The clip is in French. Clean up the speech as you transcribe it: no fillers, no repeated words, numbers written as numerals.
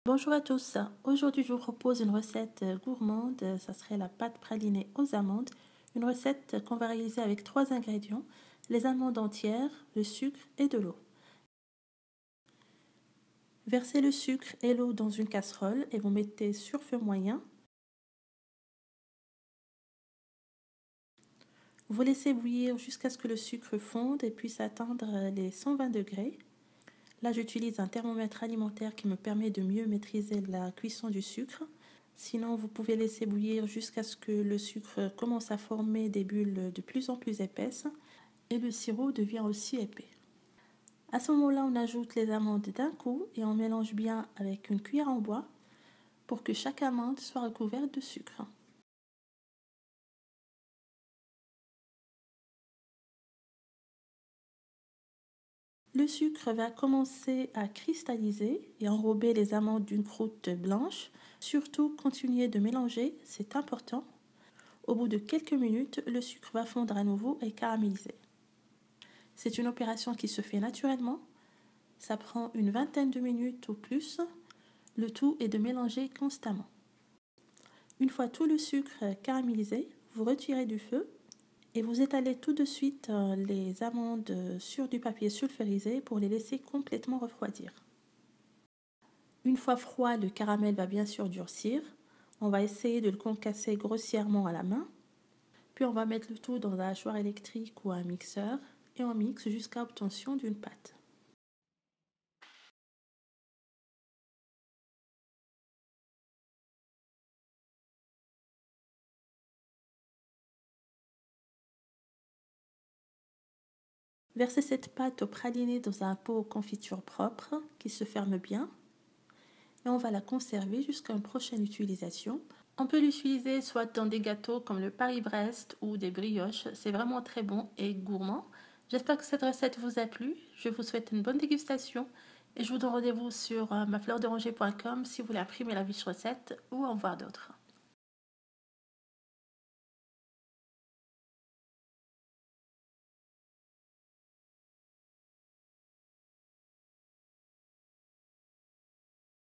Bonjour à tous, aujourd'hui je vous propose une recette gourmande, ça serait la pâte pralinée aux amandes. Une recette qu'on va réaliser avec 3 ingrédients, les amandes entières, le sucre et de l'eau. Versez le sucre et l'eau dans une casserole et vous mettez sur feu moyen. Vous laissez bouillir jusqu'à ce que le sucre fonde et puisse atteindre les 120 degrés. Là j'utilise un thermomètre alimentaire qui me permet de mieux maîtriser la cuisson du sucre. Sinon, vous pouvez laisser bouillir jusqu'à ce que le sucre commence à former des bulles de plus en plus épaisses et le sirop devient aussi épais. À ce moment-là, on ajoute les amandes d'un coup et on mélange bien avec une cuillère en bois pour que chaque amande soit recouverte de sucre. Le sucre va commencer à cristalliser et enrober les amandes d'une croûte blanche. Surtout, continuez de mélanger, c'est important. Au bout de quelques minutes, le sucre va fondre à nouveau et caraméliser. C'est une opération qui se fait naturellement. Ça prend une vingtaine de minutes ou plus. Le tout est de mélanger constamment. Une fois tout le sucre caramélisé, vous retirez du feu et vous étalez tout de suite les amandes sur du papier sulfurisé pour les laisser complètement refroidir. Une fois froid, le caramel va bien sûr durcir. On va essayer de le concasser grossièrement à la main. Puis on va mettre le tout dans un hachoir électrique ou un mixeur et on mixe jusqu'à obtention d'une pâte. Versez cette pâte au praliné dans un pot confiture propre qui se ferme bien et on va la conserver jusqu'à une prochaine utilisation. On peut l'utiliser soit dans des gâteaux comme le Paris-Brest ou des brioches, c'est vraiment très bon et gourmand. J'espère que cette recette vous a plu, je vous souhaite une bonne dégustation et je vous donne rendez-vous sur mafleurderanger.com si vous voulez imprimer la fiche recette ou en voir d'autres.